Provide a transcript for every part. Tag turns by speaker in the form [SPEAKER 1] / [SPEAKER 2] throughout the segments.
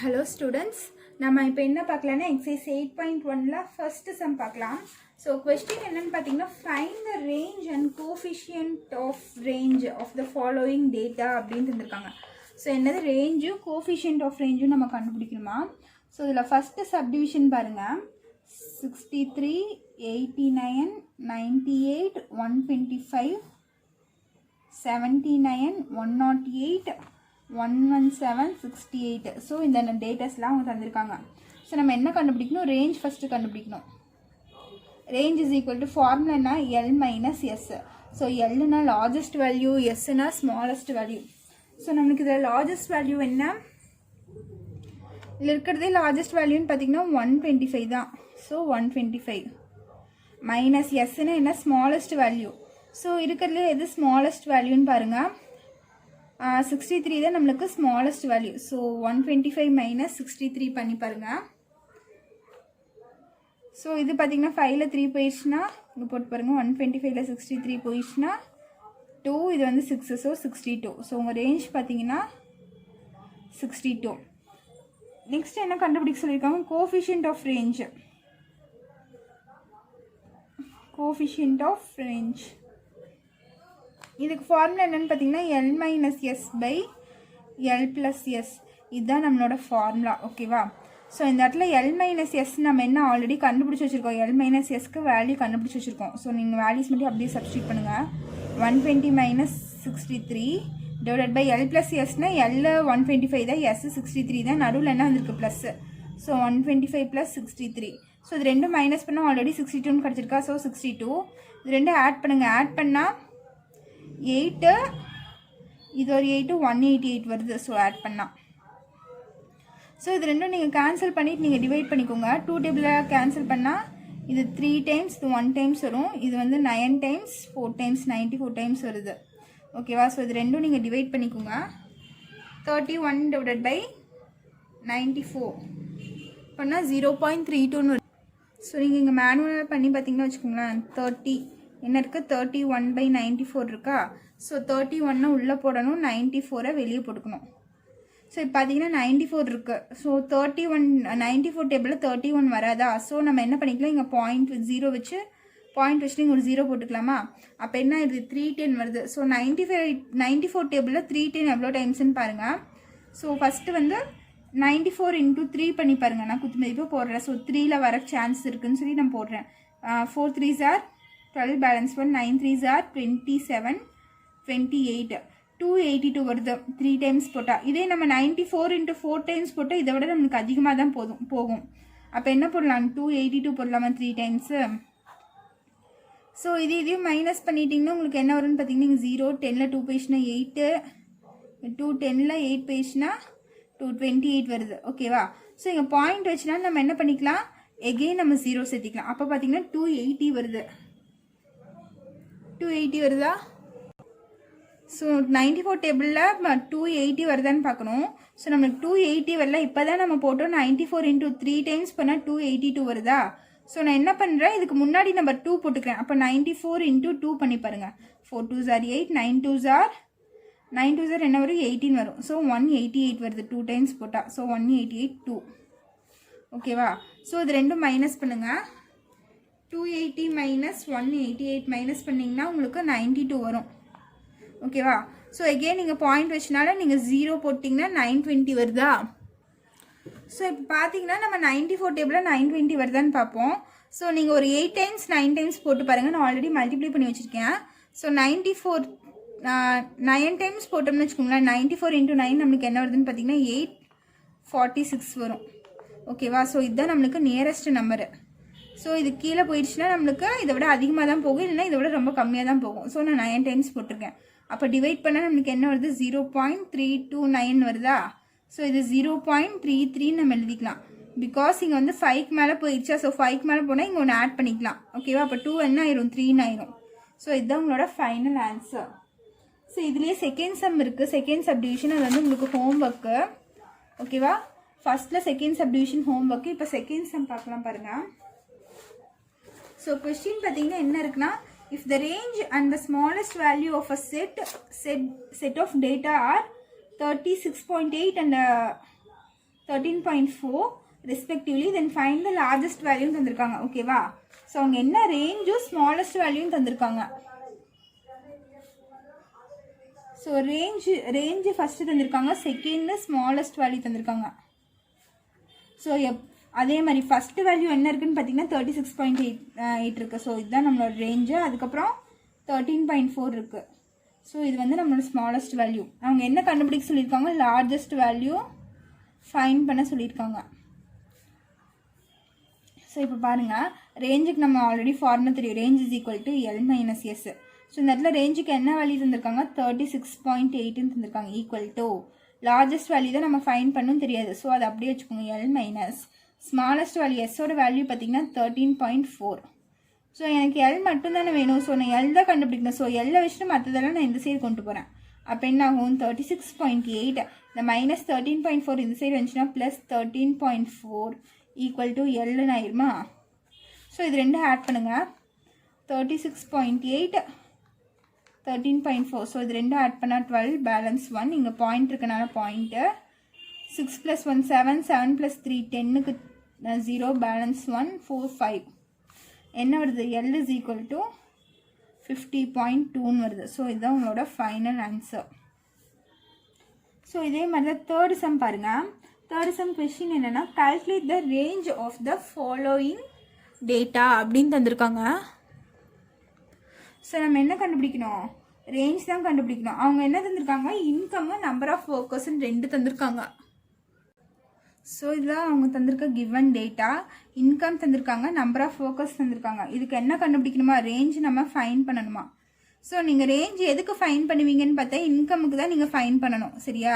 [SPEAKER 1] Hello students, நம்ம இப்போ என்ன பார்க்கலாம்னா exercise 8.1ல first sum பார்க்கலாம். So question என்னன்னு பார்த்தீங்கன்னா find the range and coefficient of range of the following data அப்படின்னு தந்திருக்காங்க. ஸோ என்னது ரேஞ்சும் கோஃபிஷியன்ட் ஆஃப் ரேஞ்சும் நம்ம கண்டுபிடிக்கணுமா. ஸோ இதில் ஃபஸ்ட்டு சப்டிவிஷன் பாருங்கள், 63, 89, 98, 125, 79, 108, 117, 68. ஸோ இந்த டேட்டாஸ்லாம் அவங்க தந்திருக்காங்க. ஸோ நம்ம என்ன கண்டுபிடிக்கணும், ரேஞ்ச் ஃபஸ்ட்டு கண்டுபிடிக்கணும். ரேஞ்ச் இஸ் ஈக்குவல் டு ஃபார்முலானா எல் மைனஸ் எஸ். ஸோ எல்லுனா லார்ஜஸ்ட் வேல்யூ, எஸ்னா ஸ்மாலஸ்ட் வேல்யூ. ஸோ நம்மளுக்கு இதில் லார்ஜஸ்ட் வேல்யூ என்ன, இதில் இருக்கிறதே லார்ஜஸ்ட் வேல்யூன்னு பார்த்தீங்கன்னா 125 தான். ஸோ 125 மைனஸ் எஸ்னா என்ன, ஸ்மாலஸ்ட் வேல்யூ. ஸோ இருக்கிறதுலே எது ஸ்மாலஸ்ட் வேல்யூன்னு பாருங்கள், 63 தான் நம்மளுக்கு ஸ்மாலஸ்ட் வேல்யூ. ஸோ 125 மைனஸ் 63 பண்ணி பாருங்கள். ஸோ இது பார்த்தீங்கன்னா 5ல் 3 போயிடுச்சுன்னா இங்கே போட்டு பாருங்கள், 125ல் 63 போயிடுச்சுன்னா 2, இது வந்து 6, ஸோ 62. ஸோ உங்கள் ரேஞ்ச் பார்த்தீங்கன்னா 62. நெக்ஸ்ட் என்ன கண்டுபிடிக்க சொல்லியிருக்காங்க, coefficient of range. Coefficient of range இதுக்கு ஃபார்முலா என்னென்னு பார்த்தீங்கன்னா L minus S by L plus S. இதுதான் நம்மளோட ஃபார்முலா. ஓகேவா. ஸோ இந்த இடத்துல எல் மைனஸ் எஸ் நம்ம என்ன ஆல்ரெடி கண்டுபிடிச்சி வச்சுருக்கோம், எல் மைனஸ் எஸ்க்கு வேல்யூ கண்டுபிடிச்சி வச்சுருக்கோம். ஸோ நீங்கள் வேல்யூஸ் மட்டும் அப்படியே சப்ஸ்டியூட் பண்ணுங்கள். 120 minus 63 divided by L plus எஸ்னால் எல் 125 தான், எஸ் 63 தான், நடுவில் என்ன வந்துருக்கு ப்ளஸ்ஸு. So 125 plus 63. ஸோ இது ரெண்டும் மைனஸ் பண்ணால் ஆல்ரெடி 62ன்னு கிடச்சிருக்கா. ஸோ 62 இது ரெண்டும் ஆட் பண்ணுங்கள். ஆட் பண்ணால் 8, இது ஒரு 8, 188 வருது. ஸோ ஆட் பண்ணால் ஸோ இது ரெண்டும் நீங்கள் கேன்சல் பண்ணிவிட்டு நீங்கள் டிவைட் பண்ணிக்கோங்க. 2 டேபிளில் கேன்சல் பண்ணால் இது 3 டைம்ஸ், இது 1 டைம்ஸ் வரும். இது வந்து 9 டைம்ஸ், 4 டைம்ஸ், 94 டைம்ஸ் வருது. ஓகேவா. ஸோ இது ரெண்டும் நீங்கள் டிவைட் பண்ணிக்கோங்க. 31 டிவைடட் பை 94 பண்ணால் 0.32ன்னு வரும். ஸோ நீங்கள் இங்கே மேனுவலாக பண்ணி பார்த்தீங்கன்னா வச்சுக்கோங்களேன், 30 என்ன இருக்குது, 31/94 இருக்கா. ஸோ 31 உள்ளே போடணும், 94 வெளியே போட்டுக்கணும். ஸோ இப்போ பார்த்தீங்கன்னா 94 இருக்குது. ஸோ 94 டேபிளில் 31 வராதா. ஸோ நம்ம என்ன பண்ணிக்கலாம், இங்கே பாயிண்ட் 0 வச்சு பாயிண்ட் வச்சுட்டு இங்கே ஒரு 0 போட்டுக்கலாமா. அப்போ என்ன இது 310 வருது. ஸோ 94 டேபிளில் 310 எவ்வளோ டைம்ஸ்ன்னு பாருங்கள். ஸோ ஃபஸ்ட்டு வந்து 94 × 3 பண்ணி பாருங்கள். நான் குத்து மதிப்பு போடுறேன். ஸோ 3ல் வர சான்ஸ் இருக்குதுன்னு சொல்லி நான் போடுறேன். 4 3s are 12, balance 1, 9 3s are 27, 28, 282 வருது 3 டைம்ஸ் போட்டால். இதே நம்ம 94 × 4 டைம்ஸ் போட்டால் இதை விட நம்மளுக்கு அதிகமாக தான் போகும். அப்போ என்ன போடலாம், 282 போடலாமா 3 டைம்ஸு. ஸோ இதையும் மைனஸ் பண்ணிட்டீங்கன்னா உங்களுக்கு என்ன வரும்னு பார்த்தீங்கன்னா 0, 10ல் 2 போயிடுச்சுன்னா 8, 2 10ல் 8 போயிடுச்சுன்னா 228 வருது. ஓகேவா. ஸோ இங்கே பாயிண்ட் வச்சுனா நம்ம என்ன பண்ணிக்கலாம், எகெயின் நம்ம 0 சேர்த்திக்கலாம். அப்போ பார்த்தீங்கன்னா 280 வருது. 280 வருதா. ஸோ 94 டேபிளில் 280 வருதான்னு பார்க்கணும். ஸோ நம்மளுக்கு 280 வரல. இப்போ தான் நம்ம போட்டோம் 94 × 3 டைம்ஸ் பண்ணால் 282 வருதா. ஸோ நான் என்ன பண்ணுறேன், இதுக்கு முன்னாடி நம்பர் 2 போட்டுக்கிறேன். அப்போ 94 × 2 பண்ணி பாருங்கள். 4 2s are 8, 9 2s are என்ன வரும், 18 வரும். ஸோ 188 வருது 2 டைம்ஸ் போட்டால். ஸோ 188 2. ஓகேவா. ஸோ இது ரெண்டும் மைனஸ் பண்ணுங்கள். 280 மைனஸ் 188 மைனஸ் பண்ணிங்கன்னா உங்களுக்கு 92 வரும். ஓகேவா. ஸோ எகெயின் நீங்கள் பாயிண்ட் வச்சனால நீங்கள் 0 போட்டிங்கன்னா 920 வருதா. ஸோ இப்போ பார்த்தீங்கன்னா நம்ம 94 டேபிளில் 920 வருதான்னு பார்ப்போம். ஸோ நீங்கள் ஒரு 8 டைம்ஸ் 9 டைம்ஸ் போட்டு பாருங்கள். நான் ஆல்ரெடி மல்டிப்ளை பண்ணி வச்சுருக்கேன். ஸோ 94 9 டைம்ஸ் போட்டோம்னு வச்சுக்கோங்களேன், 94 × 9 நம்மளுக்கு என்ன வருதுன்னு பார்த்தீங்கன்னா 846 வரும். ஓகேவா. ஸோ இதுதான் நம்மளுக்கு நியரஸ்ட் நம்பரு. ஸோ இது கீழே போயிடுச்சுன்னா நம்மளுக்கு இதை விட அதிகமாக தான் போகும், இல்லைன்னா இதை விட ரொம்ப கம்மியாக தான் போகும். ஸோ நான் 9 டைம்ஸ் போட்டிருக்கேன். அப்போ டிவைட் பண்ணால் நம்மளுக்கு என்ன வருது, 0.329 வருதா. ஸோ இது 0.33 நம்ம எழுதிக்கலாம். பிகாஸ் இங்கே வந்து 5க்கு மேலே போயிடுச்சா. ஸோ 5க்கு மேலே போனால் இங்கே ஒன்று ஆட் பண்ணிக்கலாம். ஓகேவா. அப்போ 2 என்ன ஆயிரும், 3 ஆயிரும். ஸோ இதுதான் உங்களோட ஃபைனல் ஆன்சர். ஸோ இதுலேயே செகண்ட் சம் இருக்குது, செகண்ட் சப்டிவிஷன். அது வந்து உங்களுக்கு ஹோம் ஒர்க்கு. ஓகேவா. ஃபஸ்ட்டில் செகண்ட் சப்டிவிஷன் ஹோம் ஒர்க்கு. இப்போ செகண்ட் சம் பார்க்கலாம் பாருங்கள். ஸோ கொஸ்டின் பார்த்தீங்கன்னா என்ன இருக்குன்னா, if the range and the smallest value of a set of data are 36.8 and 13.4 respectively. Then find the largest வேல்யூன்னு தந்திருக்காங்க. ஓகேவா? ஸோ அவங்க என்ன ரேஞ்சும் ஸ்மாலஸ்ட் வேல்யூன்னு தந்திருக்காங்க. ஸோ ரேஞ்சு ஃபஸ்ட்டு தந்திருக்காங்க, செகண்ட் ஸ்மாலஸ்ட் வேல்யூ தந்திருக்காங்க. ஸோ அதே மாதிரி ஃபஸ்ட்டு வேல்யூ என்ன இருக்குன்னு பார்த்தீங்கன்னா 36.8 இருக்குது. ஸோ இதுதான் நம்மளோட ரேஞ்சு. அதுக்கப்புறம் 13.4 இருக்குது. ஸோ இது வந்து நம்மளோட ஸ்மாலஸ்ட் வேல்யூ. அவங்க என்ன கண்டுபிடிக்க சொல்லியிருக்காங்க? லார்ஜஸ்ட் வேல்யூ ஃபைண்ட் பண்ண சொல்லியிருக்காங்க. ஸோ இப்போ பாருங்கள், ரேஞ்சுக்கு நம்ம ஆல்ரெடி ஃபார்முலா தெரியும். Range is equal to L minus S. So இந்த இடத்துல ரேஞ்சுக்கு என்ன வேல்யூ தந்திருக்காங்க? 36.8ன்னு தந்திருக்காங்க. ஈக்குவல் டு லார்ஜஸ்ட் வேல்யூ தான் நம்ம ஃபைண்ட் பண்ணணும் தெரியாது. ஸோ அதை அப்படியே வச்சுக்கோங்க. L மைனஸ் ஸ்மாலஸ்ட் வேல்யூ எஸ்ஸோட வேல்யூ பார்த்தீங்கன்னா 13.4. ஸோ எனக்கு L மட்டும் தானே வேணும். ஸோ நான் L தான் கண்டுபிடிக்கணும். ஸோ L வச்சுட்டு மற்றதெல்லாம் நான் இந்த சைடு கொண்டு போகிறேன். அப்போ என்ன ஆகும்? 36.8 இந்த மைனஸ் 13.4 இந்த சைடு வந்துச்சுன்னா ப்ளஸ் 13.4 ஈக்குவல் டு Lன்னு ஆயிருமா? ஸோ இது ரெண்டும் ஆட் பண்ணுங்கள். 36.8 13.4. ஸோ இது ரெண்டும் ஆட் பண்ணால் 12 பேலன்ஸ் 1. இங்கே பாயிண்ட் இருக்கனால பாயிண்ட்டு 6 + 1 7 7 + 3 10க்கு 0 பேலன்ஸ் 1 4 5 என்ன வருது? L இஸ் ஈக்குவல் டு 50.2ன்னு வருது. ஸோ இதுதான் உங்களோட ஃபைனல் ஆன்சர். ஸோ இதே மாதிரி தான் தேர்ட் சம் பாருங்கள். தேர்ட் சம் கொஸ்டின் என்னென்னா, calculate the range of the following data அப்படின்னு தந்திருக்காங்க. ஸோ நம்ம என்ன கண்டுபிடிக்கணும்? ரேஞ்ச் தான் கண்டுபிடிக்கணும். அவங்க என்ன தந்திருக்காங்க? இன்கம், நம்பர் ஆஃப் ஒர்க்கர்ஸ்ன்னு 2 தந்திருக்காங்க. ஸோ இதுதான் அவங்க தந்திருக்க கிவன் டேட்டா. இன்கம் தந்திருக்காங்க, நம்பர் ஆஃப் ஒர்க்கர்ஸ் தந்திருக்காங்க. இதுக்கு என்ன கண்டுபிடிக்கணுமா? ரேஞ்ச் நம்ம ஃபைன் பண்ணணுமா? ஸோ நீங்கள் ரேஞ்ச் எதுக்கு ஃபைன் பண்ணுவீங்கன்னு பார்த்தா இன்கமுக்கு தான் நீங்கள் ஃபைன் பண்ணணும். சரியா?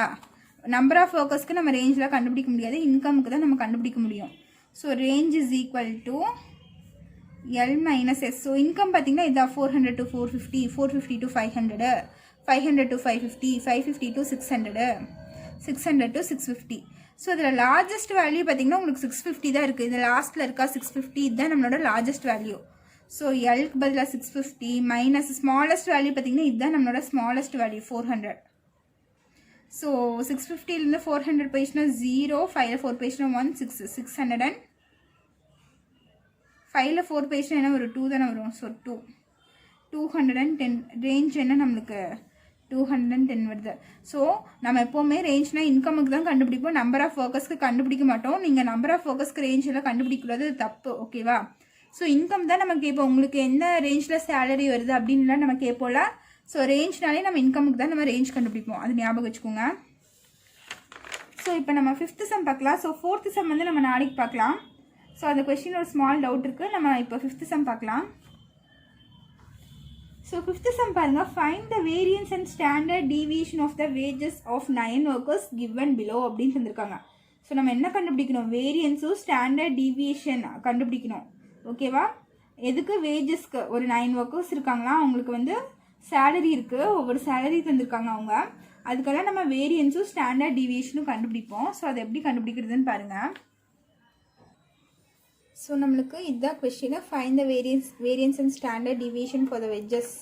[SPEAKER 1] நம்பர் ஆஃப் ஒர்க்கர்ஸ்க்கு நம்ம ரேஞ்சில் கண்டுபிடிக்க முடியாது, இன்கமுக்கு தான் நம்ம கண்டுபிடிக்க முடியும். So range is equal to L minus S. So income பார்த்தீங்கன்னா இதான் 400 to 450, 450 to 500, 500 to 550, 550 to 600, 600 to 650. So இதில் லார்ஜஸ்ட் வேல்யூ பார்த்தீங்கன்னா உங்களுக்கு 650 தான் இருக்குது. இது லாஸ்ட்டில் இருக்கா 650, இதுதான் நம்மளோட லார்ஜஸ்ட் வேல்யூ. ஸோ எல்க்கு பதிலாக 650 மைனஸ் ஸ்மாலஸ்ட் வேல்யூ பார்த்தீங்கன்னா இதுதான் நம்மளோட ஸ்மாலஸ்ட் வேல்யூ 400. ஸோ 650லேருந்து 400 போயிடுச்சுன்னா 0, 5ல் 4 போயிடுச்சுன்னா 1 6 600 அண்ட் 5ல் 4 போயிடுச்சுன்னா என்ன ஒரு 2 தானே வரும். ஸோ 210 ரேஞ்ச் என்ன நம்மளுக்கு 210 வருது. ஸோ நம்ம எப்போவுமே ரேஞ்ச்னால் இன்கமுக்கு தான் கண்டுபிடிப்போம், நம்பர் ஆஃப் ஒர்க்கர்ஸ்க்கு கண்டுபிடிக்க மாட்டோம். நீங்கள் நம்பர் ஆஃப் ஒர்க்கர்ஸ்க்கு ரேஞ்ச் எல்லாம் கண்டுபிடிக்கிறது தப்பு. ஓகேவா? ஸோ இன்கம் தான் நம்ம கேட்போம். உங்களுக்கு என்ன ரேஞ்சில் சேலரி வருது அப்படின்லாம் நம்ம கேட்போம்ல. ஸோ ரேஞ்ச்னாலே நம்ம இன்கமுக்கு தான் நம்ம ரேஞ்ச் கண்டுபிடிப்போம். அது ஞாபகம் வச்சுக்கோங்க. ஸோ இப்போ நம்ம 5th சம் பார்க்கலாம். ஸோ 4th சம் வந்து நம்ம நாளைக்கு பார்க்கலாம். ஸோ அந்த கொஸ்டின் ஒரு ஸ்மால் டவுட் இருக்குது. நம்ம இப்போ 5th சம் பார்க்கலாம். ஸோ 5th சம் பாருங்கள். Find the variance and standard deviation of the wages of 9 workers given below அப்படின்னு தந்திருக்காங்க. ஸோ நம்ம என்ன கண்டுபிடிக்கணும்? வேரியன்ஸும் ஸ்டாண்டர்ட் டீவியேஷன் கண்டுபிடிக்கணும். ஓகேவா? எதுக்கு? வேஜஸ்க்கு. ஒரு 9 ஒர்க்கர்ஸ் இருக்காங்களா, அவங்களுக்கு வந்து சேலரி இருக்குது, ஒவ்வொரு சேலரி தந்திருக்காங்க அவங்க. அதுக்கெல்லாம் நம்ம வேரியன்ஸும் ஸ்டாண்டர்ட் டீவியேஷனும் கண்டுபிடிப்போம். ஸோ அதை எப்படி கண்டுபிடிக்கிறதுன்னு பாருங்கள். ஸோ நம்மளுக்கு இதுதான் question. Find the variance and standard deviation for the veggies.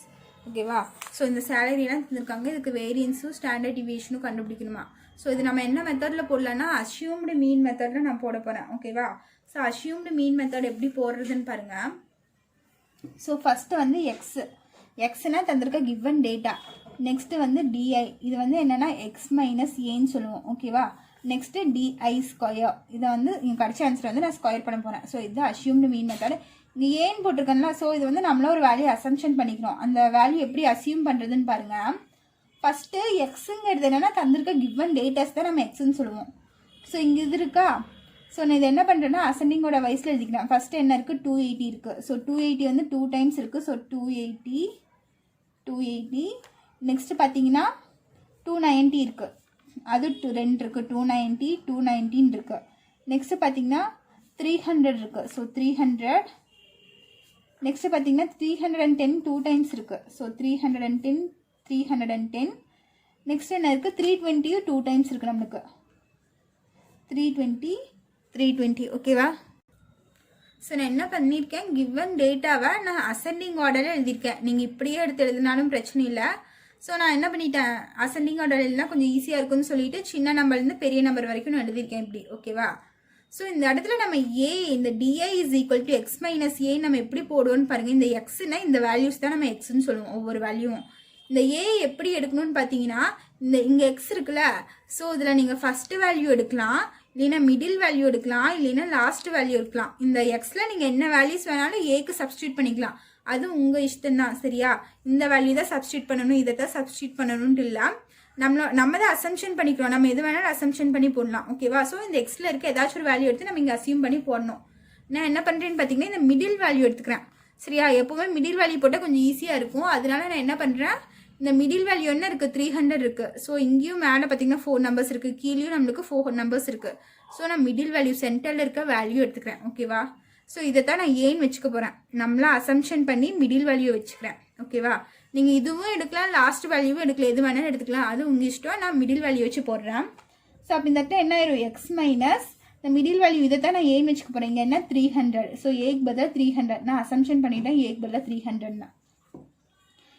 [SPEAKER 1] ஓகேவா? ஸோ இந்த சேலரிலாம் தந்திருக்காங்க, இதுக்கு வேரியன்ஸும் ஸ்டாண்டர்ட் டீவியேஷனும் கண்டுபிடிக்கணுமா? ஸோ இது நம்ம என்ன மெத்தடில் போடலான்னா அஸ்யூம்டு மீன் மெத்தடில் நான் போட போகிறேன். ஓகேவா? ஸோ அஸ்யூம்டு மீன் மெத்தட் எப்படி போடுறதுன்னு பாருங்கள். ஸோ ஃபஸ்ட்டு வந்து எக்ஸ்னால் தந்திருக்க கிவன் டேட்டா. நெக்ஸ்ட்டு வந்து டிஐ, இது வந்து என்னென்னா எக்ஸ் மைனஸ் ஏன்னு சொல்லுவோம். ஓகேவா? நெக்ஸ்ட்டு டிஐ ஸ்கொயர், இதை வந்து இங்கே கடைசி ஆன்சர் வந்து நான் ஸ்கொயர் பண்ண போகிறேன். ஸோ இது அஸ்யூம்டு மீன் மெத்தட். இங்கே ஏன்னு போட்டிருக்கேன்னா, ஸோ இது வந்து நம்மள ஒரு வேல்யூ அசம்ஷன் பண்ணிக்கணும். அந்த வேல்யூ எப்படி அஸ்யூம் பண்ணுறதுன்னு பாருங்கள். ஃபஸ்ட்டு எக்ஸுங்கிறது என்னென்னா தந்திருக்க கிவன் டேட்டாஸ் தான் நம்ம எக்ஸுன்னு சொல்லுவோம். ஸோ இங்கே இது இருக்கா. ஸோ நான் இது என்ன பண்ணுறேன்னா அசெண்டிங்கோட வயசில் எழுதிக்கிறேன். ஃபஸ்ட்டு என்ன இருக்குது? 280 இருக்குது. ஸோ 280 வந்து 2 டைம்ஸ் இருக்குது. ஸோ 280. நெக்ஸ்ட்டு பார்த்தீங்கன்னா 290 இருக்குது. அது 2 இருக்குது. 290 219 இருக்குது. நெக்ஸ்ட்டு பார்த்தீங்கன்னா 300 இருக்குது. ஸோ 300. நெக்ஸ்ட்டு பார்த்தீங்கன்னா 310 2 டைம்ஸ் இருக்குது. ஸோ 310. நெக்ஸ்ட் என்ன இருக்குது? 320 2 டைம்ஸ் இருக்குது நம்மளுக்கு. 320. ஓகேவா? ஸோ நான் என்ன பண்ணியிருக்கேன்? கிவன் டேட்டாவை நான் அசெண்டிங் ஆர்டரில் எழுதியிருக்கேன். நீங்கள் இப்படியே எடுத்து எழுதினாலும் பிரச்சனை இல்லை. ஸோ நான் என்ன பண்ணிட்டேன், அசெண்டிங் ஆர்டர் எல்லாம் கொஞ்சம் ஈஸியாக இருக்குன்னு சொல்லிட்டு சின்ன நம்பர்லேருந்து பெரிய நம்பர் வரைக்கும் நான் எழுதியிருக்கேன் இப்படி. ஓகேவா? ஸோ இந்த இடத்துல நம்ம ஏ இந்த DI is equal to X minus A நம்ம எப்படி போடுவோம்னு பாருங்கள். இந்த எக்ஸ்னா இந்த வேல்யூஸ் தான் நம்ம எக்ஸ்ன்னு சொல்லுவோம் ஒவ்வொரு வேல்யூவும். இந்த ஏ எப்படி எடுக்கணும்னு பார்த்தீங்கன்னா, இங்கே எக்ஸ் இருக்குல்ல, ஸோ இதில் நீங்கள் ஃபஸ்ட்டு வேல்யூ எடுக்கலாம், இல்லைன்னா மிடில் வேல்யூ எடுக்கலாம், இல்லைன்னா லாஸ்ட் வேல்யூ எடுக்கலாம். இந்த எக்ஸில் நீங்கள் என்ன வேல்யூஸ் வேணாலும் ஏக்கு சப்ஸ்டியூட் பண்ணிக்கலாம். அது உங்கள் இஷ்டம் தான். சரியா? இந்த வேல்யூ தான் சப்ஸ்டியூட் பண்ணணும், இதை தான் சப்ஸ்டியூட் பண்ணணும்ட்டு இல்லை, நம்ம தான் அசம்ஷன் பண்ணிக்கிறோம். நம்ம எது வேணாலும் அசம்ஷன் பண்ணி போடலாம். ஓகேவா? ஸோ இந்த எக்ஸில் இருக்க ஏதாச்சும் ஒரு வேல்யூ எடுத்து நம்ம இங்கே அசியூம் பண்ணி போடணும். நான் என்ன பண்ணுறேன்னு பார்த்தீங்கன்னா, இந்த மிடில் வேல்யூ எடுத்துக்கிறேன். சரியா? எப்போவுமே மிடில் வேல்யூ போட்டால் கொஞ்சம் ஈஸியாக இருக்கும். அதனால நான் என்ன பண்ணுறேன், இந்த மிடில் வேல்யூ என்ன இருக்குது, 300 இருக்குது. ஸோ இங்கேயும் மேலே பார்த்தீங்கன்னா 4 நம்பர்ஸ் இருக்குது, கீழேயும் நம்மளுக்கு 4 நம்பர்ஸ் இருக்குது. ஸோ நான் மிடில் வேல்யூ சென்டரில் இருக்க வேல்யூ எடுத்துக்கிறேன். ஓகேவா? ஸோ இதை தான் நான் ஏன்னு வச்சுக்க போகிறேன். நம்மளாம் அசம்ஷன் பண்ணி மிடில் வேல்யூ வச்சுக்கிறேன். ஓகேவா? நீங்கள் இதுவும் எடுக்கலாம், லாஸ்ட் வேல்யூவும் எடுக்கலாம், எது வேணாலும் எடுத்துக்கலாம், அது உங்கள் இஷ்டம். நான் மிடில் வேல்யூ வச்சு போடுறேன். ஸோ அப்போ இந்த இடத்துல என்ன ஆயிரும், எக்ஸ் மைனஸ் இந்த மிடில் வேல்யூ இதை தான் நான் ஏன்னு வச்சுக்க போகிறேன். இங்கே என்ன 300. ஸோ ஏக்கு பதிலாக 300 நான் அசம்ஷன் பண்ணிட்டேன். ஏக்கு பதிலாக 300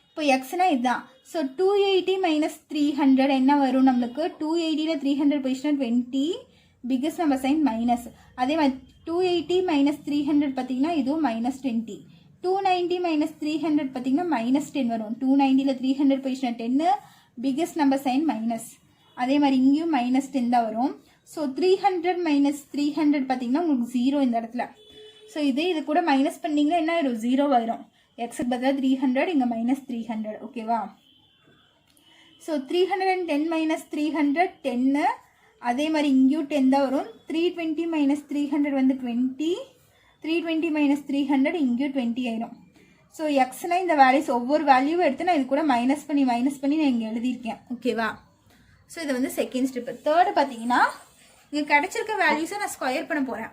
[SPEAKER 1] இப்போ எக்ஸ்னா இதுதான். ஸோ 280 மைனஸ் 300 என்ன வரும் நம்மளுக்கு, 280ல் 300 போயிடுச்சுன்னா 20, பிக்கஸ்ட் நம்பர் சைன் மைனஸ். அதே மாதிரி 280 மைனஸ் 300 பார்த்தீங்கன்னா இதுவும் மைனஸ் 20. 290 மைனஸ் 300 பார்த்தீங்கன்னா மைனஸ் 10 வரும். 290ல் 300 போயிடுச்சுன்னா 10, பிக்கஸ்ட் நம்பர் சைன் மைனஸ். அதே மாதிரி இங்கேயும் மைனஸ் 10 தான் வரும். ஸோ 300 மைனஸ் 300 பார்த்தீங்கன்னா உங்களுக்கு 0 இந்த இடத்துல. ஸோ இது கூட மைனஸ் பண்ணிங்கன்னா என்ன ஆயிரும், 0 ஆயிரும். எக்ஸுக்கு பதிலாக 300, இங்கே மைனஸ் 300. ஓகேவா? So 310 minus 300 10. அதே மாதிரி இங்கேயும் 10 தான் வரும். 320 மைனஸ் 300 வந்து 20. 320 மைனஸ் 300 இங்கேயும் 20 ஆயிரும். ஸோ எக்ஸ்னா இந்த வேல்யூஸ் ஒவ்வொரு வேல்யூவும் எடுத்து நான் இது கூட மைனஸ் பண்ணி நான் இங்கே எழுதியிருக்கேன். ஓகேவா? ஸோ இது வந்து செகண்ட் ஸ்டெப்பு. தேர்டு பார்த்தீங்கன்னா, இங்கே கிடச்சிருக்க வேல்யூஸை நான் ஸ்கொயர் பண்ண போகிறேன்.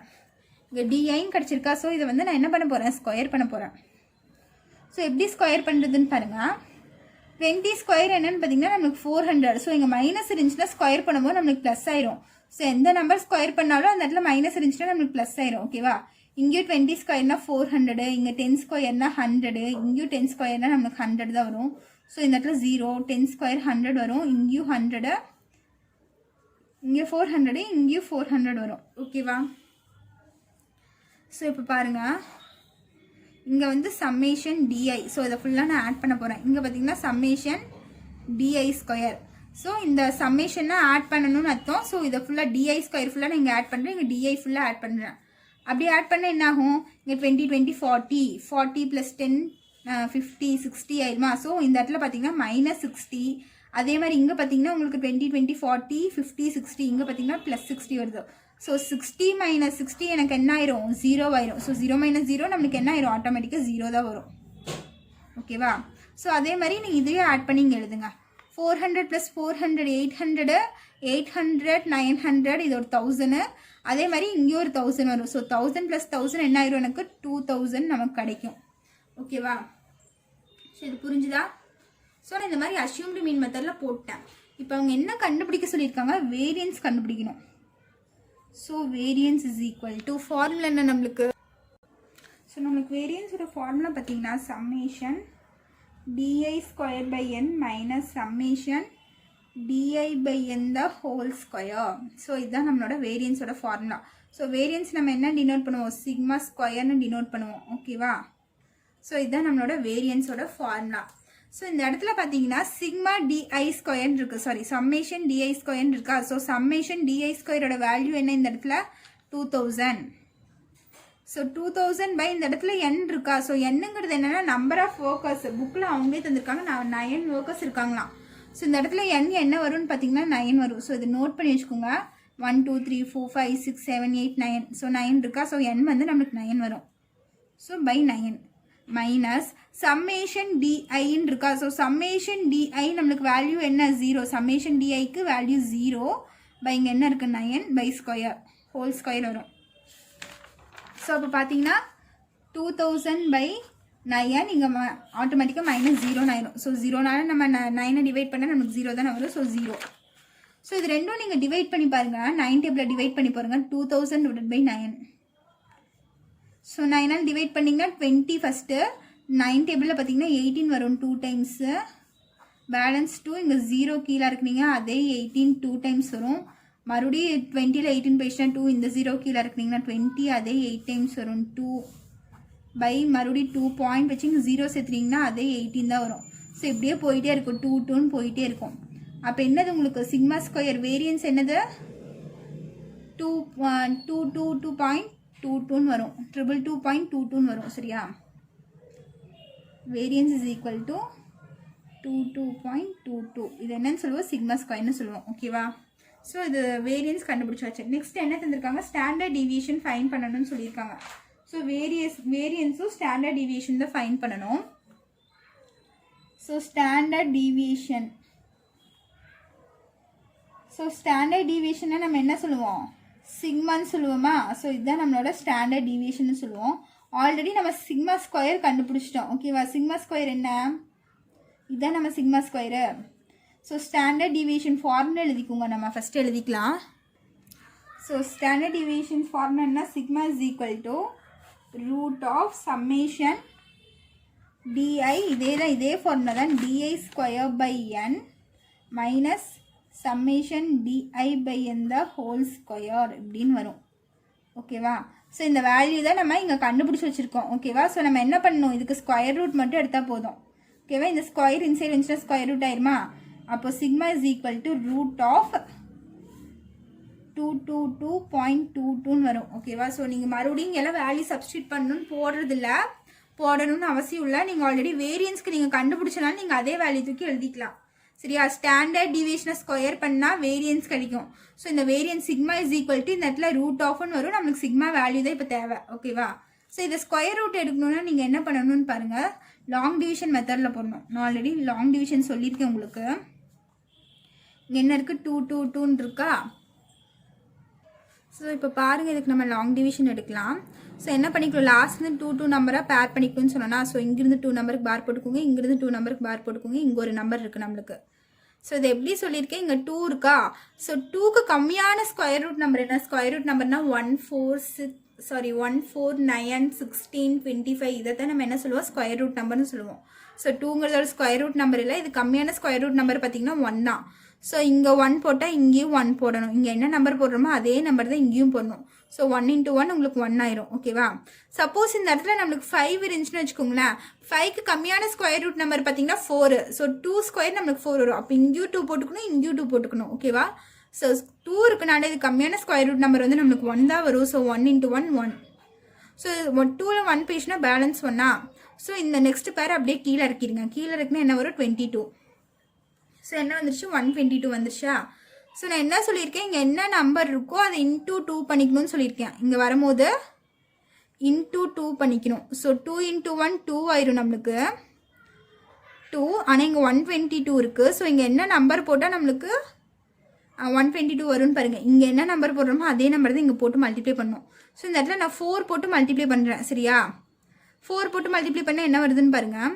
[SPEAKER 1] இங்கே டிஐன்னு கிடச்சிருக்கா. ஸோ இதை வந்து நான் என்ன பண்ண போகிறேன், ஸ்கொயர் பண்ண போகிறேன். ஸோ எப்படி ஸ்கொயர் பண்ணுறதுன்னு பாருங்கள். 20 ஸ்கொயர் என்னன்னு பார்த்தீங்கன்னா நம்மளுக்கு 400. ஸோ இங்கே மைனஸ் இருந்துச்சுன்னா ஸ்கொயர் பண்ணும்போது நம்மளுக்கு ப்ளஸ் ஆயிரும். ஸோ எந்த நம்பர் ஸ்கொயர் பண்ணாலும் அந்த இடத்துல மைனஸ் இருந்துச்சுன்னா நம்மளுக்கு ப்ளஸ் ஆயிரும். ஓகேவா? இங்கேயும் 20 ஸ்கொயர்னா 400, இங்கே 10 ஸ்கொயர்னா 100, இங்கேயும் 10 ஸ்கொயர்னா நம்மளுக்கு 100 தான் வரும். ஸோ இந்த இடத்துல 0, 10 ஸ்கொயர் 100 வரும், இங்கேயும் 100, இங்கே 400, இங்கேயும் 400 வரும். ஓகேவா? ஸோ இப்போ பாருங்கள், இங்கே வந்து சம்மேஷன் டிஐ. ஸோ இதை ஃபுல்லாக நான் ஆட் பண்ண போகிறேன். இங்கே பார்த்தீங்கன்னா சம்மேஷன் டிஐ ஸ்கொயர். ஸோ இந்த சம்மேஷனை ஆட் பண்ணணும்னு அர்த்தம். ஸோ இதை ஃபுல்லாக டிஐ ஸ்கொயர் ஃபுல்லாக நான் இங்கே ஆட் பண்ணுறேன், இங்கே டிஐ ஃபுல்லாக ஆட் பண்ணுறேன். அப்படி ஆட் பண்ண என்ன ஆகும், இங்கே 20 20 40, 40 + 10 50 60 ஆயிடுமா. ஸோ இந்த இடத்துல பார்த்தீங்கன்னா மைனஸ் 60. அதே மாதிரி இங்கே பார்த்தீங்கன்னா உங்களுக்கு 20 20 40 50 60, இங்கே பார்த்தீங்கன்னா ப்ளஸ் 60 வருது. ஸோ 60 மைனஸ் 60 எனக்கு என்ன ஆயிரும், 0 ஆயிரும். ஸோ 0 மைனஸ் 0 நம்மளுக்கு என்ன ஆயிரும், ஆட்டோமேட்டிக்காக 0 தான் வரும். ஓகேவா? ஸோ அதே மாதிரி நீங்கள் இதையே ஆட் பண்ணி இங்கே எழுதுங்க. 400 + 400 800, 800 900, இது ஒரு 1000. அதே மாதிரி இங்கேயும் ஒரு 1000 வரும். ஸோ 1000 + 1000 என்ன ஆயிரும், எனக்கு 2000 நமக்கு கிடைக்கும். ஓகேவா? ஸோ இது புரிஞ்சுதா? ஸோ நான் இந்த மாதிரி அஷ்யூம்டு மீன் மெத்தடில் போட்டேன். இப்போ அவங்க என்ன கண்டுபிடிக்க சொல்லியிருக்காங்க, வேரியன்ஸ் கண்டுபிடிக்கணும். So variance is equal to formula என்ன நம்மளுக்கு. ஸோ நம்மளுக்கு வேரியன்ஸோட ஃபார்முலா பார்த்தீங்கன்னா summation DI square by N minus summation DI by N the whole square. So இதுதான் நம்மளோட வேரியன்ஸோட ஃபார்முலா. ஸோ வேரியன்ஸ் நம்ம என்ன டினோட் பண்ணுவோம், சிக்மா ஸ்கொயர்னு டினோட் பண்ணுவோம். ஓகேவா? ஸோ இதுதான் நம்மளோட வேரியன்ஸோட ஃபார்முலா. ஸோ இந்த இடத்துல பார்த்தீங்கன்னா சிக்மா டிஐ ஸ்கொயர்னு இருக்குது, சாரி சம்மேஷன் டிஐ ஸ்கொயர்னு இருக்கா. ஸோ சம்மேஷன் டிஐ ஸ்கொயரோட வேல்யூ என்ன இந்த இடத்துல, 2000. ஸோ 2000 பை இந்த இடத்துல என் இருக்கா. ஸோ என்னங்கிறது என்னென்னா நம்பர் ஆஃப் ஒர்க்கர்ஸ். புக்கில் அவங்களே தந்திருக்காங்க, 9 ஒர்க்கர்ஸ் இருக்காங்களாம். ஸோ இந்த இடத்துல என்ன வரும்னு பார்த்தீங்கன்னா 9 வரும். ஸோ இது நோட் பண்ணி வச்சுக்கோங்க. 1 2 3 4 5 6 7 8 9. ஸோ 9 இருக்கா. ஸோ n வந்து நம்மளுக்கு 9 வரும். ஸோ பை 9 மைனஸ் சம்மேஷன் டிஐன்னு இருக்கா. ஸோ சம்மேஷன் டிஐ நம்மளுக்கு வேல்யூ என்ன, 0. சம்மேஷன் டிஐக்கு வேல்யூ 0 பை இங்கே என்ன இருக்குது 9 பை ஸ்கொயர் ஹோல் ஸ்கொயர் வரும். ஸோ அப்போ பார்த்தீங்கன்னா 2000 பை 9 இங்கே ஆட்டோமேட்டிக்காக மைனஸ் 0 ஆயிரும். ஸோ 0னால நம்ம 9 டிவைட் பண்ணால் நமக்கு 0 தானே வரும். ஸோ 0. ஸோ இது ரெண்டும் நீங்கள் டிவைட் பண்ணி பாருங்கள். 9 டேபிளில் டிவைட் பண்ணி பாருங்கள். 2000 டிவைட் பை 9. ஸோ 9ஆல் டிவைட் பண்ணிங்கன்னா 20 ஃபஸ்ட்டு. 9 டேபிளில் பார்த்தீங்கன்னா 18 வரும் 2 டைம்ஸு பேலன்ஸ் 2 இங்கே 0 கீழே இருக்குனீங்க அதே 18 2 டைம்ஸ் வரும். மறுபடியும் 20ல் 18 போயிடுச்சுன்னா 2 இந்த 0 கீழே இருக்குனீங்கன்னா 20 அதே 8 டைம்ஸ் வரும். 2 பை மறுபடியும் 2 பாயிண்ட் வச்சு இங்கே 0 சேர்த்துனீங்கன்னா அதே 18 தான் வரும். ஸோ இப்படியே போயிட்டே இருக்கும் 2 2ன்னு போயிட்டே இருக்கும். அப்போ என்னது உங்களுக்கு சிக்மா ஸ்கொயர் வேரியன்ஸ் என்னது 2.22ன்னு வரும். 222.22ன்னு வரும். சரியா? Variance is equal to 22.22. இது என்னன்னு சொல்லுவோம் சிக்மா ஸ்கொயர்னு சொல்லுவோம். ஓகேவா? ஸோ இது வேரியன்ஸ் கண்டுபிடிச்சாச்சு. நெக்ஸ்ட் என்ன தந்திருக்காங்க ஸ்டாண்டர்ட் டிவியேஷன் ஃபைன் பண்ணணும்னு சொல்லியிருக்காங்க. ஸோ வேரியன்ஸும் ஸ்டாண்டர்ட் டிவியேஷன் தான் ஃபைன் பண்ணணும். ஸோ ஸ்டாண்டர்ட் டிவியேஷனை நம்ம என்ன சொல்லுவோம் சிக்மான்னு சொல்லுவோமா? ஸோ இதுதான் நம்மளோட ஸ்டாண்டர்ட் டிவியேஷன் சொல்லுவோம். ஆல்ரெடி நம்ம சிக்மா ஸ்கொயர் கண்டுபிடிச்சிட்டோம். ஓகேவா? சிக்மா ஸ்கொயர் என்ன? இதுதான் நம்ம sigma square. So standard deviation formula எழுதிக்கோங்க. நம்ம ஃபஸ்ட்டு எழுதிக்கலாம். ஸோ ஸ்டாண்டர்ட் டிவியேஷன் ஃபார்முலா என்ன? Sigma is equal to root of summation DI, இதே ஃபார்முலா தான், DI square by N minus summation DI by N the whole square இப்படின்னு வரும். ஓகேவா? So இந்த வேல்யூ தான் நம்ம இங்கே கண்டுபிடிச்சி வச்சுருக்கோம். ஓகேவா? ஸோ நம்ம என்ன பண்ணணும், இதுக்கு ஸ்கொயர் ரூட் மட்டும் எடுத்தால் போதும். ஓகேவா? இந்த ஸ்கொயர் இன்சைட் வந்துச்சுன்னா ஸ்கொயர் ரூட் ஆயிருமா? அப்போ sigma is equal to root of 222.22ன்னு வரும். ஓகேவா? ஸோ நீங்கள் மறுபடியும் எல்லாம் வேல்யூ சப்ஸ்டியூட் போடணும்னு அவசியம் இல்லை. நீங்கள் ஆல்ரெடி வேரியன்ஸ்க்கு நீங்கள் கண்டுபிடிச்சனால நீங்கள் அதே வேல்யூ தூக்கி எழுதிக்கலாம். சரியா? ஸ்டாண்டர்ட் டிவியேஷனை ஸ்கொயர் பண்ணால் வேரியன்ஸ் கிடைக்கும். ஸோ இந்த variance sigma is equal to இந்த இடத்துல ரூட் ஆஃப்னு வரும். நம்மளுக்கு சிக்மா வேல்யூ தான் இப்போ தேவை. ஓகேவா? ஸோ இதை ஸ்கொயர் ரூட் எடுக்கணும்னா நீங்கள் என்ன பண்ணணும்னு பாருங்கள், லாங் டிவிஷன் மெத்தடில் போடணும். நான் ஆல்ரெடி லாங் டிவிஷன் சொல்லியிருக்கேன் உங்களுக்கு. இங்கே என்ன இருக்குது 2 2 2ன்னு இருக்கா? ஸோ இப்போ பாருங்கள், இதுக்கு நம்ம லாங் டிவிஷன் எடுக்கலாம். ஸோ என்ன பண்ணிக்கலாம், லாஸ்ட்லேருந்து 2 2 நம்பராக பேர் பண்ணிக்கணும்னு சொன்னோன்னா, ஸோ இங்கிருந்து 2 நம்பருக்கு பார் போட்டுக்கோங்க, இங்கிருந்து 2 நம்பருக்கு பார் போட்டுக்கோங்க, இங்கே ஒரு நம்பர் இருக்குது நம்மளுக்கு. ஸோ இது எப்படி சொல்லியிருக்கேன், இங்கே 2 இருக்கா? ஸோ 2க்கு கம்மியான ஸ்கொயர் ரூட் நம்பர் என்ன? ஸ்கொயர் ரூட் நம்பர்னா 1 4 9 16 25 இதை தான் நம்ம என்ன சொல்லுவோம் ஸ்கொயர் ரூட் நம்பர்னு சொல்லுவோம். ஸோ 2ங்கிறதோட ஸ்கொயர் ரூட் நம்பர் இல்லை, இது கம்மியான ஸ்கொயர் ரூட் நம்பர் பார்த்தீங்கன்னா 1 தான். ஸோ இங்கே 1 போட்டால் இங்கேயும் 1 போடணும். இங்கே என்ன நம்பர் போடுறோமோ அதே நம்பர் தான் இங்கேயும் போடணும். ஸோ 1 × 1 உங்களுக்கு 1 ஆயிரும். ஓகேவா? சப்போஸ் இந்த இடத்துல நம்மளுக்கு 5 இருந்துச்சுன்னு வச்சுக்கோங்களேன், 5க்கு கம்மியான ஸ்கொயர் ரூட் நம்பர் பார்த்தீங்கன்னா 4. ஸோ 2 ஸ்கொயர் நம்மளுக்கு 4 வரும். அப்போ இங்கேயும் 2 போட்டுக்கணும், இங்கேயும் 2 போட்டுக்கணும். ஓகேவா? ஸோ 2 இருக்குனால இது கம்மியான ஸ்கொயர் ரூட் நம்பர் வந்து நம்மளுக்கு 1 தான் வரும். ஸோ 1 × 1 1. ஸோ 2ல் 1 பேஜ்னா பேலன்ஸ் 1. ஸோ இந்த நெக்ஸ்ட் பேர் அப்படியே கீழே இறக்கிடுங்க. கீழே இருக்குன்னா என்ன வரும் 22. ஸோ என்ன வந்துருச்சு 122 வந்துருச்சா? ஸோ நான் என்ன சொல்லியிருக்கேன், இங்கே என்ன நம்பர் இருக்கோ அதை இன்டூ 2 பண்ணிக்கணும்னு சொல்லியிருக்கேன். இங்கே வரும்போது இன்டூ 2 பண்ணிக்கணும். ஸோ 2 × 1 2 ஆயிரும் நம்மளுக்கு 2. ஆனால் இங்கே 122 இருக்குது. ஸோ இங்கே என்ன நம்பர் போட்டால் நம்மளுக்கு 122 வரும்னு பாருங்கள். இங்கே என்ன நம்பர் போடுறோமோ அதே நம்பர் தான் இங்கே போட்டு மல்டிப்ளை பண்ணணும். ஸோ இந்த இடத்துல நான் 4 போட்டு மல்டிப்ளை பண்ணுறேன். சரியா? 4 போட்டு மல்டிப்ளை பண்ணால் என்ன வருதுன்னு பாருங்கள்,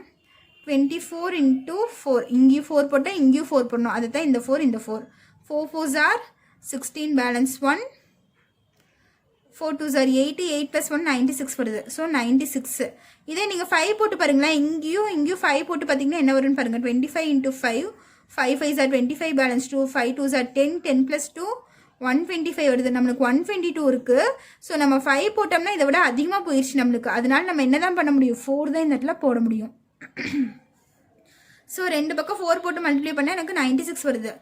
[SPEAKER 1] 24 × 4. இங்கேயும் 4 போட்டால் இங்கேயும் 4 போடணும். அதுதான் இந்த 4 இந்த 4. 4 4s are 16 balance 1. 4 2s are 8. 8 + 1 96 வருது. ஸோ 96. இதே நீங்கள் 5 போட்டு பாருங்களேன், இங்கேயும் 5 போட்டு பார்த்தீங்கன்னா என்ன வரும்னு பாருங்கள், 25 × 5. 5 5s are 25 balance 2. 5 2s are 10. 10 + 2 125 வருது. நம்மளுக்கு 122 இருக்குது. ஸோ நம்ம 5 போட்டோம்னா இதை விட அதிகமாக போயிடுச்சு நம்மளுக்கு. அதனால நம்ம என்ன தான் பண்ண முடியும், 4 தான் இந்த இடத்துல போட முடியும். ஸோ 2 பக்கம் 4 போட்டு மல்டிப்ளை பண்ணால் எனக்கு 96 வருது.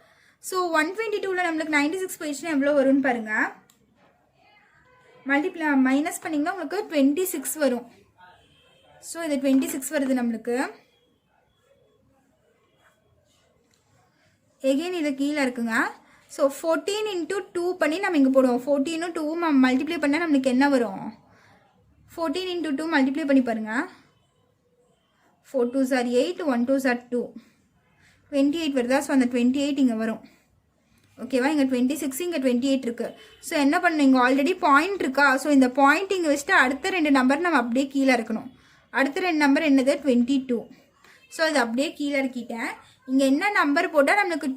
[SPEAKER 1] ஸோ 122ல் நம்மளுக்கு 96 போயிடுச்சுன்னா எவ்வளோ வரும்னு பாருங்கள், மல்டிப்ளை மைனஸ் பண்ணிங்கன்னா உங்களுக்கு 26 வரும். ஸோ இது 26 வருது நம்மளுக்கு. எகெயின் இது கீழே இருக்குங்க. ஸோ 14 × 2 பண்ணி நம்ம இங்கே போடுவோம். 14 2 மல்டிப்ளை பண்ணால் நம்மளுக்கு என்ன வரும், 14 × 2 மல்டிப்ளை பண்ணி பாருங்கள். 4 2s are 8. 1 2s are 2. 28 வருதா? ஸோ அந்த 28 இங்கே வரும். ஓகேவா? இங்கே 26 இங்கே 28 இருக்குது. ஸோ என்ன பண்ணணும், இங்கே ஆல்ரெடி பாயிண்ட் இருக்கா? ஸோ இந்த பாயிண்ட் இங்கே வச்சுட்டு அடுத்த 2 நம்பர் நம்ம அப்படியே கீழே இருக்கணும். அடுத்த 2 நம்பர் என்னது 22. ஸோ இது அப்படியே கீழே இருக்கிட்டேன். இங்கே என்ன நம்பர் போட்டால் நம்மளுக்கு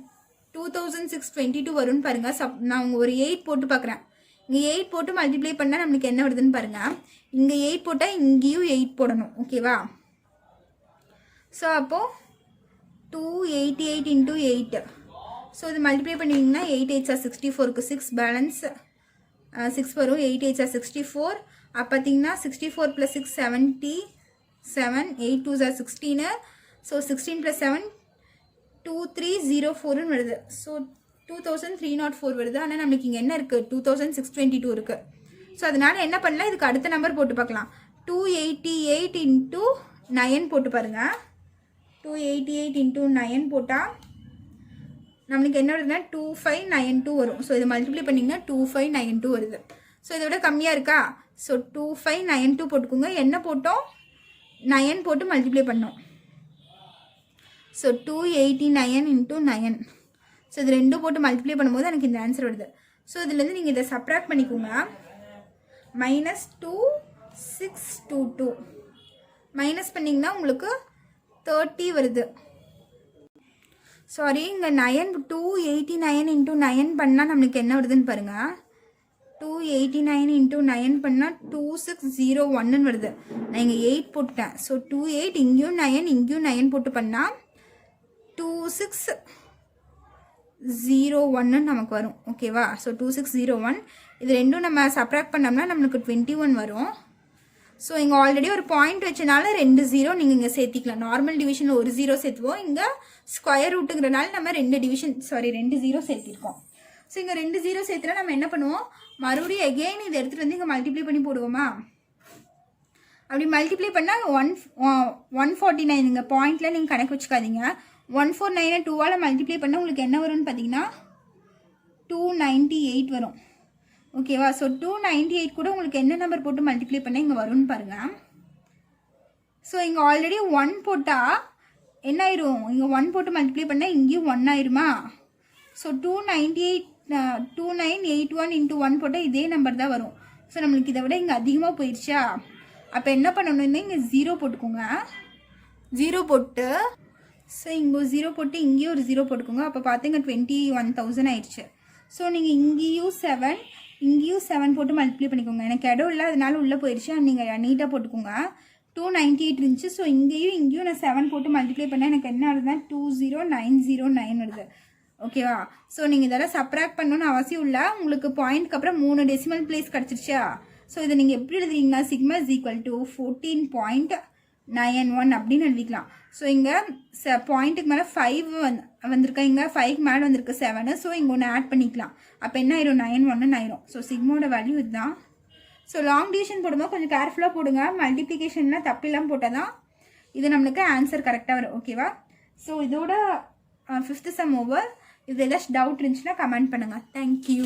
[SPEAKER 1] 2622 வரும்னு பாருங்கள். நான் ஒரு 8 போட்டு பார்க்குறேன். இங்கே 8 போட்டு மல்டிப்ளை பண்ணால் நம்மளுக்கு என்ன வருதுன்னு பாருங்கள். இங்கே 8 போட்டால் இங்கேயும் 8 போடணும். ஓகேவா? ஸோ அப்போது 288 into 8. ஸோ இது மல்டிப்ளை பண்ணிங்கன்னா 8 8s are 64க்கு 6 பேலன்ஸ் 6 வரும். 8 8s are 64. அப்போ பார்த்தீங்கன்னா 64 + 6 77, 8 2s are 16. ஸோ 16 + 7 2304 வருது. ஸோ 2304 வருது. ஆனால் நம்மளுக்கு இங்கே என்ன இருக்குது, 2622 இருக்குது. ஸோ அதனால் என்ன பண்ணலாம், இதுக்கு அடுத்த நம்பர் போட்டு பார்க்கலாம். 288 into 9 போட்டு பாருங்கள். 288 into 9 போட்டால் நம்மளுக்கு என்ன வருதுன்னா 2592 வரும். ஸோ இது மல்டிப்ளை பண்ணிங்கன்னா 2592 வருது. ஸோ இதை விட கம்மியாக இருக்கா? ஸோ 2592 போட்டுக்கோங்க. என்ன போட்டோம், 9 போட்டு மல்டிப்ளை பண்ணோம். So 289 into 9. ஸோ இது ரெண்டும் போட்டு மல்டிப்ளை பண்ணும்போது எனக்கு இந்த ஆன்சர் வருது. ஸோ இதுலேருந்து நீங்கள் இதை சப்ராக்ட் பண்ணிக்கோங்க. -2622 மைனஸ் பண்ணிங்கன்னா உங்களுக்கு 30 வருது. சாரி, இங்கே 289 into 9 பண்ணால் நம்மளுக்கு என்ன வருதுன்னு பாருங்கள். 289 into 9 பண்ணால் 2601 வருது. நான் இங்கே 8 போட்டுட்டேன். ஸோ 28 இங்கேயும் 9 இங்கேயும் 9 போட்டு பண்ணால் 2601 நமக்கு வரும். ஓகேவா? ஸோ 2601 இது ரெண்டும் நம்ம சப்ராக்ட் பண்ணோம்னா நம்மளுக்கு 21 வரும். ஸோ இங்கே ஆல்ரெடி ஒரு பாயிண்ட் வச்சனால 2 0 நீங்கள் இங்கே சேர்த்திக்கலாம். நார்மல் டிவிஷனில் ஒரு 0 சேர்த்துவோம். இங்கே ஸ்கொயர் ரூட்டுங்கிறனால நம்ம 2 0 சேர்த்திருக்கோம். ஸோ இங்கே 2 0 சேர்த்துனா நம்ம என்ன பண்ணுவோம், மறுபடியும் எகெயின் இதை எடுத்துகிட்டு வந்து இங்கே மல்டிப்ளை பண்ணி போடுவோமா? அப்படி மல்டிப்ளை பண்ணால் 149 இங்கே பாயிண்டில் நீங்கள் கணக்கு வச்சுக்காதீங்க. 149 2ஆல் மல்டிப்ளை பண்ணால் உங்களுக்கு என்ன வரும்னு பார்த்தீங்கன்னா 298 வரும். ஓகேவா? ஸோ 298 கூட உங்களுக்கு என்ன நம்பர் போட்டு மல்டிப்ளை பண்ணால் இங்கே வரும்னு பாருங்கள். ஸோ இங்கே ஆல்ரெடி 1 போட்டால் என்ன ஆயிரும், இங்கே 1 போட்டு மல்டிப்ளை பண்ணால் இங்கேயும் 1 ஆயிருமா? ஸோ 2981 into 1 போட்டால் இதே நம்பர் தான் வரும். ஸோ நம்மளுக்கு இதை விட இங்கே அதிகமாக போயிடுச்சா? அப்போ என்ன பண்ணணும்னா இங்கே 0 போட்டுக்கோங்க. 0 போட்டு ஸோ இங்கே 0 போட்டு இங்கேயும் ஒரு 0 போட்டுக்கோங்க. அப்போ பார்த்தீங்க 21,000 ஆயிடுச்சு. ஸோ நீங்கள் இங்கேயும் 7 இங்கேயும் 7 போட்டு மல்டிப்ளை பண்ணிக்கோங்க. எனக்கு இடம் இல்லை, அதனால உள்ளே போயிடுச்சு. நீங்கள் நீட்டாக போட்டுக்கோங்க. 298 இருந்துச்சு. ஸோ இங்கேயும் நான் 7 போட்டு மல்டிப்ளை பண்ணேன். எனக்கு என்ன வருதுன்னா 20909 வருது. ஓகேவா? ஸோ நீங்கள் இதெல்லாம் சப்ராக்ட் பண்ணணும்னு அவசியம் இல்லை. உங்களுக்கு பாயிண்ட்க்கு அப்புறம் 3 டெசிமல் பிளேஸ் கிடச்சிருச்சா? ஸோ இதை நீங்கள் எப்படி எழுதுவீங்கன்னா சிக்மா இஸ் ஈக்குவல் டு 14.91 அப்படின்னு எழுதிக்கலாம். ஸோ இங்கே பாயிண்ட்டுக்கு மேலே 5 வந்திருக்கா, இங்கே 5க்கு மேலே வந்திருக்கு 7. ஸோ இங்கே ஒன்று ஆட் பண்ணிக்கலாம். அப்போ என்ன ஆயிரும், 91 ஆயிரும். ஸோ சிக்மோட வேல்யூ இதுதான். ஸோ லாங் டிவிஷன் போடும்போது கொஞ்சம் கேர்ஃபுல்லாக போடுங்க. மல்டிப்ளிகேஷன்லாம் தப்பில்லாமல் போட்டால் தான் இது நம்மளுக்கு ஆன்சர் கரெக்டாக வரும். ஓகேவா? ஸோ இதோட 5th சம் ஓவர். இது ஏதாச்சும் டவுட் இருந்துச்சுன்னா கமெண்ட் பண்ணுங்கள். தேங்க்யூ.